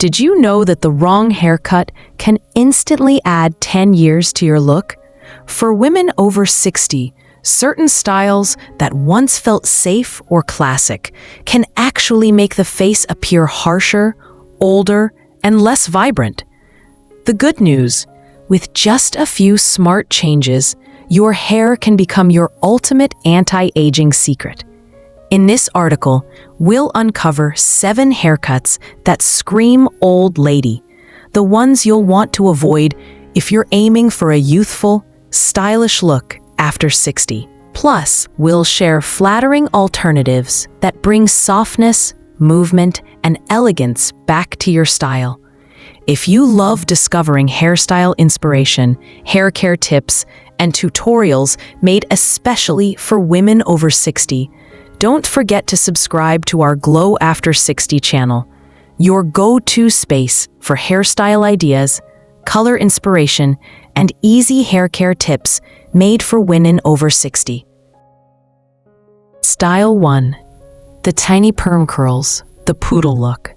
Did you know that the wrong haircut can instantly add 10 years to your look? For women over 60, certain styles that once felt safe or classic can actually make the face appear harsher, older, and less vibrant. The good news, with just a few smart changes, your hair can become your ultimate anti-aging secret. In this article, we'll uncover 7 haircuts that scream old lady, the ones you'll want to avoid if you're aiming for a youthful, stylish look after 60. Plus, we'll share flattering alternatives that bring softness, movement, and elegance back to your style. If you love discovering hairstyle inspiration, hair care tips, and tutorials made especially for women over 60, don't forget to subscribe to our Glow After 60 channel, your go-to space for hairstyle ideas, color inspiration, and easy hair care tips made for women over 60. Style 1. The tiny perm curls, the poodle look.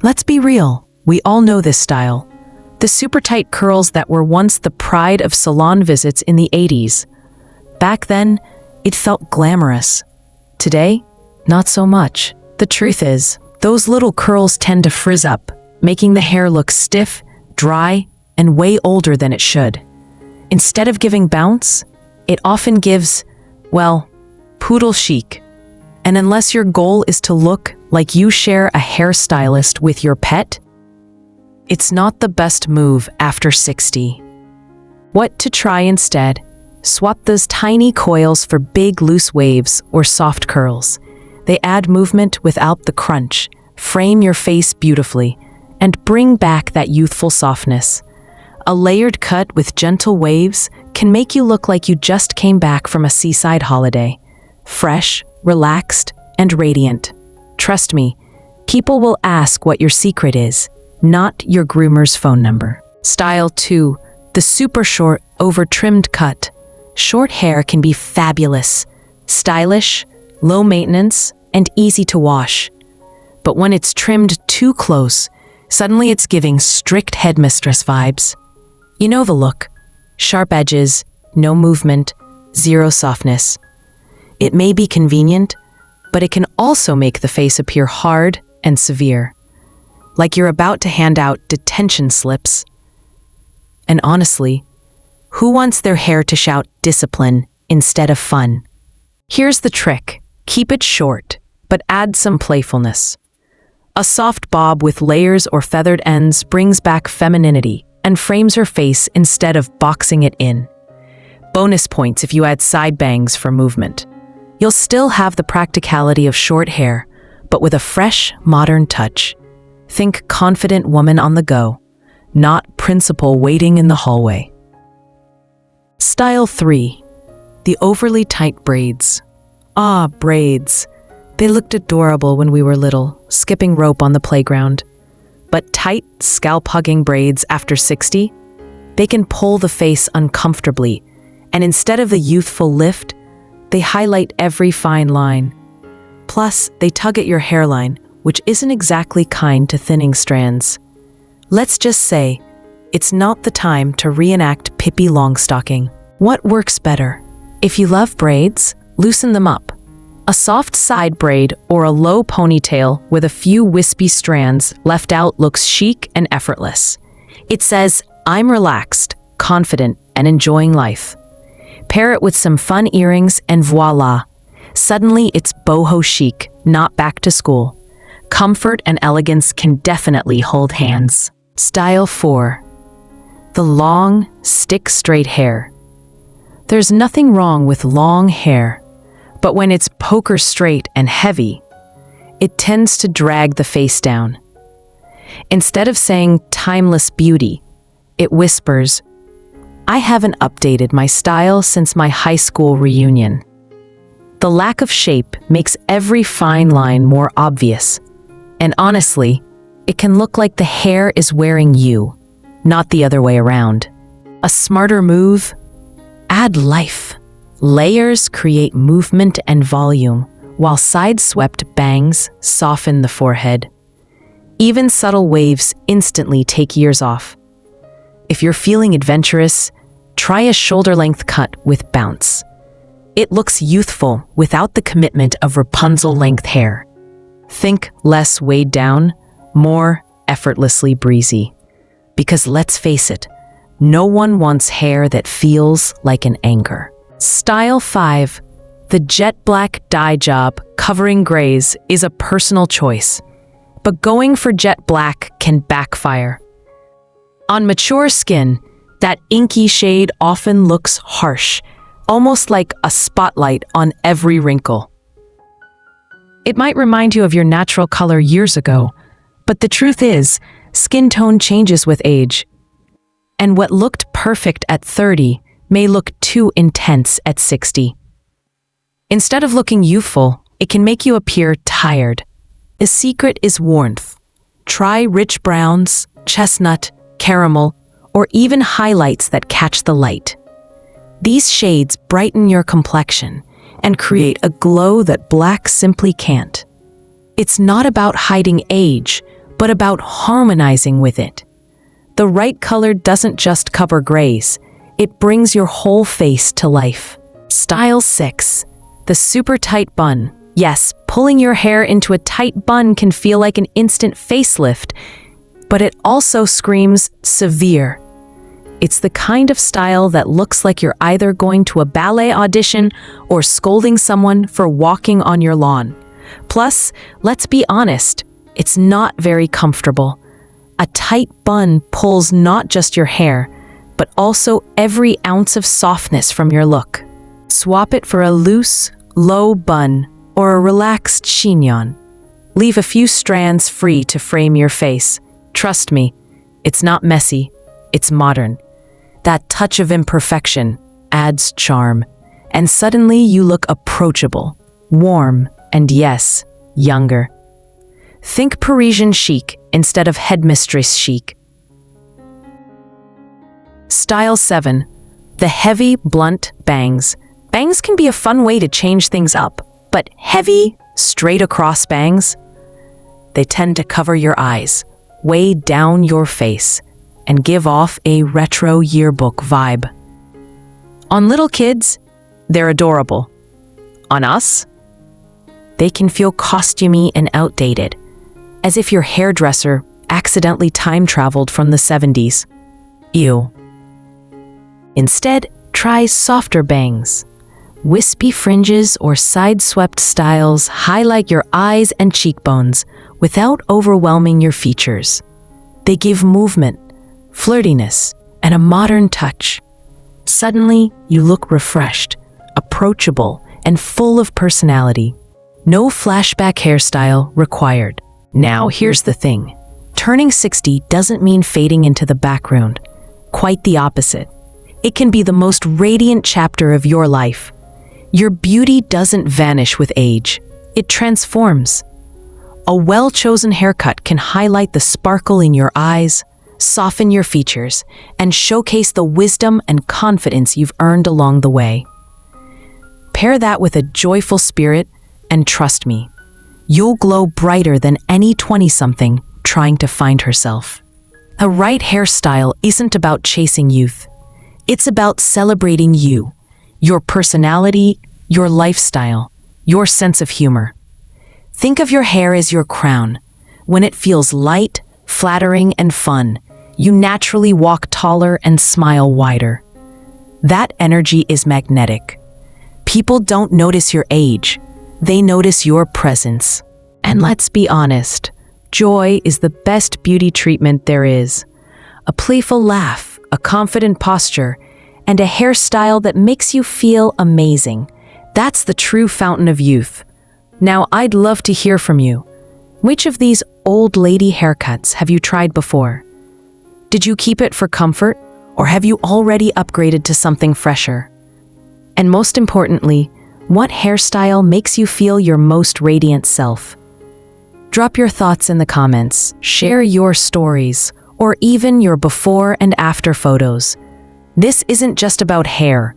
Let's be real, we all know this style. The super tight curls that were once the pride of salon visits in the 80s. Back then, it felt glamorous. Today, not so much. The truth is, those little curls tend to frizz up, making the hair look stiff, dry, and way older than it should. Instead of giving bounce, it often gives, well, poodle chic. And unless your goal is to look like you share a hairstylist with your pet, it's not the best move after 60. What to try instead? Swap those tiny coils for big loose waves or soft curls. They add movement without the crunch, frame your face beautifully, and bring back that youthful softness. A layered cut with gentle waves can make you look like you just came back from a seaside holiday. Fresh, relaxed, and radiant. Trust me, people will ask what your secret is, not your groomer's phone number. Style 2. The super short, over-trimmed cut. Short hair can be fabulous, stylish, low maintenance, and easy to wash. But when it's trimmed too close, suddenly it's giving strict headmistress vibes. You know the look. Sharp edges, no movement, zero softness. It may be convenient, but it can also make the face appear hard and severe, like you're about to hand out detention slips. And honestly, who wants their hair to shout discipline instead of fun? Here's the trick. Keep it short, but add some playfulness. A soft bob with layers or feathered ends brings back femininity and frames her face instead of boxing it in. Bonus points if you add side bangs for movement. You'll still have the practicality of short hair, but with a fresh, modern touch. Think confident woman on the go, not principal waiting in the hallway. Style 3. The overly tight braids. Ah, braids. They looked adorable when we were little, skipping rope on the playground. But tight, scalp-hugging braids after 60? They can pull the face uncomfortably, and instead of the youthful lift, they highlight every fine line. Plus, they tug at your hairline, which isn't exactly kind to thinning strands. Let's just say, it's not the time to reenact Pippi Longstocking. What works better? If you love braids, loosen them up. A soft side braid or a low ponytail with a few wispy strands left out looks chic and effortless. It says, I'm relaxed, confident, and enjoying life. Pair it with some fun earrings and voila. Suddenly it's boho chic, not back to school. Comfort and elegance can definitely hold hands. Style 4. The long, stick-straight hair. There's nothing wrong with long hair, but when it's poker straight and heavy, it tends to drag the face down. Instead of saying timeless beauty, it whispers, I haven't updated my style since my high school reunion. The lack of shape makes every fine line more obvious, and honestly, it can look like the hair is wearing you, not the other way around. A smarter move? Add life. Layers create movement and volume, while side-swept bangs soften the forehead. Even subtle waves instantly take years off. If you're feeling adventurous, try a shoulder-length cut with bounce. It looks youthful without the commitment of Rapunzel-length hair. Think less weighed down, more effortlessly breezy. Because let's face it, no one wants hair that feels like an anchor. Style 5. The jet black dye job covering grays is a personal choice, but going for jet black can backfire. On mature skin, that inky shade often looks harsh, almost like a spotlight on every wrinkle. It might remind you of your natural color years ago, but the truth is, skin tone changes with age. And what looked perfect at 30 may look too intense at 60. Instead of looking youthful, it can make you appear tired. The secret is warmth. Try rich browns, chestnut, caramel, or even highlights that catch the light. These shades brighten your complexion and create a glow that black simply can't. It's not about hiding age, but about harmonizing with it. The right color doesn't just cover grays, it brings your whole face to life. Style 6. The super tight bun. Yes, pulling your hair into a tight bun can feel like an instant facelift, but it also screams severe. It's the kind of style that looks like you're either going to a ballet audition or scolding someone for walking on your lawn. Plus, let's be honest, it's not very comfortable. A tight bun pulls not just your hair, but also every ounce of softness from your look. Swap it for a loose, low bun or a relaxed chignon. Leave a few strands free to frame your face. Trust me, it's not messy, it's modern. That touch of imperfection adds charm, and suddenly you look approachable, warm, and yes, younger. Think Parisian chic instead of headmistress chic. Style 7. The heavy, blunt bangs. Bangs can be a fun way to change things up, but heavy, straight across bangs? They tend to cover your eyes, weigh down your face, and give off a retro yearbook vibe. On little kids, they're adorable. On us, they can feel costumey and outdated, as if your hairdresser accidentally time-traveled from the 70s. Ew. Instead, try softer bangs. Wispy fringes or side-swept styles highlight your eyes and cheekbones without overwhelming your features. They give movement, flirtiness, and a modern touch. Suddenly, you look refreshed, approachable, and full of personality. No flashback hairstyle required. Now, here's the thing. Turning 60 doesn't mean fading into the background. Quite the opposite. It can be the most radiant chapter of your life. Your beauty doesn't vanish with age. It transforms. A well-chosen haircut can highlight the sparkle in your eyes, soften your features, and showcase the wisdom and confidence you've earned along the way. Pair that with a joyful spirit, and trust me, you'll glow brighter than any 20-something trying to find herself. The right hairstyle isn't about chasing youth. It's about celebrating you, your personality, your lifestyle, your sense of humor. Think of your hair as your crown. When it feels light, flattering, and fun, you naturally walk taller and smile wider. That energy is magnetic. People don't notice your age. They notice your presence. And let's be honest, joy is the best beauty treatment there is. A playful laugh, a confident posture, and a hairstyle that makes you feel amazing. That's the true fountain of youth. Now, I'd love to hear from you. Which of these old lady haircuts have you tried before? Did you keep it for comfort, or have you already upgraded to something fresher? And most importantly, what hairstyle makes you feel your most radiant self? Drop your thoughts in the comments, share your stories, or even your before and after photos. This isn't just about hair.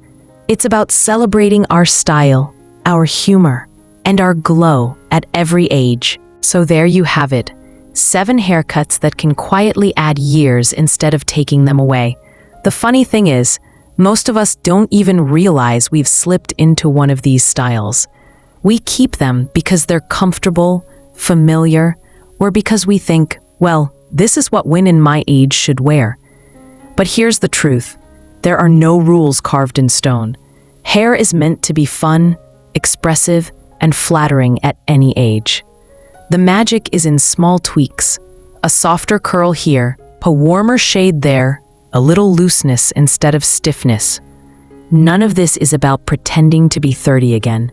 It's about celebrating our style, our humor, and our glow at every age. So there you have it, 7 haircuts that can quietly add years instead of taking them away. The funny thing is, most of us don't even realize we've slipped into one of these styles. We keep them because they're comfortable, familiar, or because we think, well, this is what women my age should wear. But here's the truth. There are no rules carved in stone. Hair is meant to be fun, expressive, and flattering at any age. The magic is in small tweaks. A softer curl here, a warmer shade there, a little looseness instead of stiffness. None of this is about pretending to be 30 again.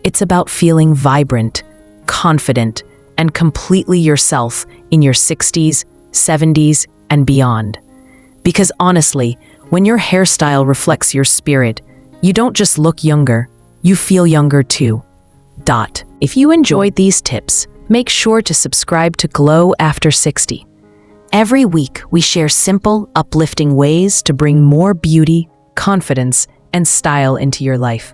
It's about feeling vibrant, confident, and completely yourself in your 60s, 70s, and beyond. Because honestly, when your hairstyle reflects your spirit, you don't just look younger, you feel younger too. If you enjoyed these tips, make sure to subscribe to Glow After 60. Every week, we share simple, uplifting ways to bring more beauty, confidence, and style into your life.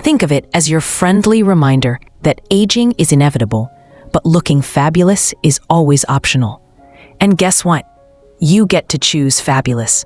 Think of it as your friendly reminder that aging is inevitable, but looking fabulous is always optional. And guess what? You get to choose fabulous.